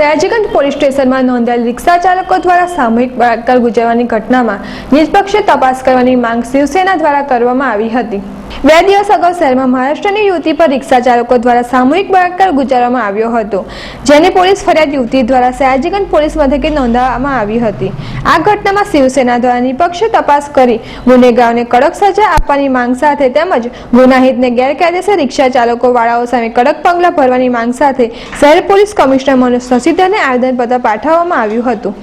Sayajiganj police સ્ટેશનમાં નોંધાયેલ રિક્ષા ચાલકો દ્વારા સામૂહિક બળાત્કાર ગુજરવાની ઘટનામાં નિષ્પક્ષ તપાસ કરવાની માંગ શિવસેના દ્વારા કરવામાં આવી હતી। 2 દિવસ અગાઉ શહેરમાં મહારાષ્ટ્રની યુવતી પર રિક્ષા ચાલકો દ્વારા સામૂહિક બળાત્કાર ગુજારવામાં આવ્યો હતો, જેની પોલીસ ફરિયાદ યુવતી દ્વારા સયાજીગંજ પોલીસ મથકે નોંધવામાં આવી હતી। આ ઘટનામાં શિવસેના દ્વારા નિષ્પક્ષ તપાસ કરી ગુનેગારોને કડક સજા આપવાની માંગ સાથે તેમજ ગુનાહિતને ગેરકાયદેસર રિક્ષા ચાલકો વાળાઓ સામે કડક પગલાં ભરવાની માંગ સાથે શહેર પોલીસ કમિશનર મનોજ શશીધરને આવેદનપત્ર પાઠવવામાં આવ્યું હતું।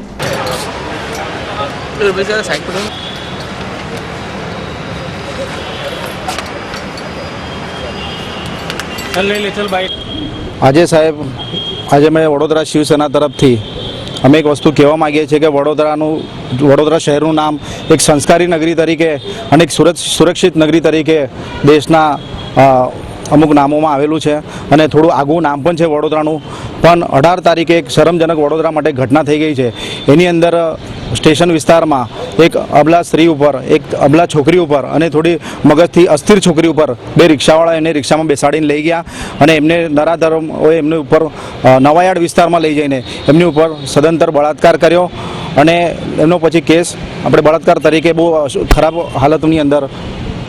આજે સાહેબ, આજે મેં વડોદરા શિવસેના તરફથી અમે એક વસ્તુ કહેવા માગીએ છીએ કે વડોદરા શહેરનું નામ એક સંસ્કારી નગરી તરીકે અને એક સુરક્ષિત નગરી તરીકે દેશના અમુક નામોમાં આવેલું છે અને થોડું આગવું નામ પણ છે વડોદરાનું। પણ 18 તારીખે એક શરમજનક વડોદરા માટે ઘટના થઈ ગઈ છે। એની અંદર સ્ટેશન વિસ્તારમાં એક અબલા સ્ત્રી ઉપર, એક અબલા છોકરી ઉપર અને થોડી મગજથી અસ્થિર છોકરી ઉપર 2 રિક્ષાવાળા એને રિક્ષામાં બેસાડીને લઈ ગયા અને એમને નરાધમોએ એમની ઉપર નવાયાર્ડ વિસ્તારમાં લઈ જઈને એમની ઉપર સદંતર બળાત્કાર કર્યો અને એમનો પછી કેસ આપણે બળાત્કાર તરીકે બહુ ખરાબ હાલતની અંદર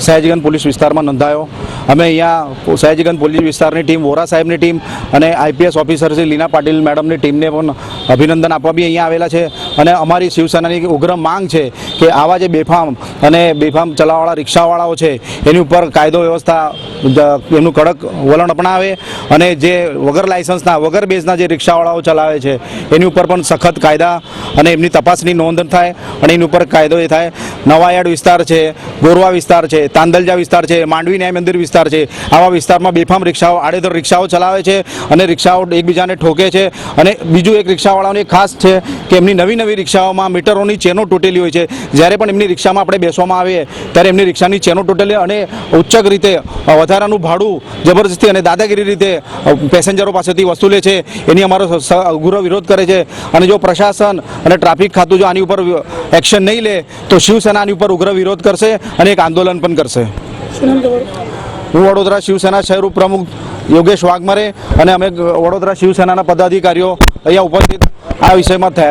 સયાજીગંજ પોલીસ વિસ્તારમાં નોંધાયો। અમે અહીંયા સયાજીગંજ પોલીસ વિસ્તારની ટીમ, વોરા સાહેબની ટીમ અને આઈપીએસ ઓફિસર શ્રી લીના પાટીલ મેડમની ટીમને પણ અભિનંદન આપવા બી અહીંયા આવેલા છે અને અમારી શિવસેનાની ઉગ્ર માંગ છે કે આવા જે બેફામ ચલાવવાળા રિક્ષાવાળાઓ છે એની ઉપર કાયદો વ્યવસ્થા એમનું કડક વલણ અપનાવે અને જે વગર લાયસન્સના, વગર બેઝના જે રિક્ષાવાળાઓ ચલાવે છે એની ઉપર પણ સખત કાયદા અને એમની તપાસની નોંધ થાય અને એની ઉપર કાયદો એ થાય। નવાયાર્ડ વિસ્તાર છે, ગોરવા વિસ્તાર છે, તાંદલજા વિસ્તાર છે, માંડવી ન્યાય મંદિર વિસ્તાર છે, આવા વિસ્તારમાં બેફામ રિક્ષાઓ, આડેધડ રિક્ષાઓ ચલાવે છે અને રિક્ષાઓ એકબીજાને ઠોકે છે। અને બીજું એક રિક્ષાવાળાઓની ખાસ છે કે એમની નવી રિક્ષાઓમાં મીટરોની ચેનો તૂટેલી હોય છે। જ્યારે પણ એમની રિક્ષામાં આપણે બેસવામાં આવીએ ત્યારે એમની રિક્ષાની ચેનો તૂટેલી અને ઉચ્ચક રીતે વધારાનું ભાડું જબરજસ્તી અને દાદાગીરી રીતે પેસેન્જરો પાસેથી વસૂલે છે। એની અમારો ઉગ્ર વિરોધ કરે છે અને જો પ્રશાસન અને ટ્રાફિક ખાતું જો આની ઉપર એક્શન નહીં લે તો શિવસેના આની ઉપર ઉગ્ર વિરોધ કરશે અને એક આંદોલન પણ કરશે। હું વડોદરા શિવસેના શહેર ઉપપ્રમુખ યોગેશ વાઘમરે અને અમે વડોદરા શિવસેનાના પદાધિકારીઓ અહીંયા ઉપસ્થિત આ વિષયમાં થયા।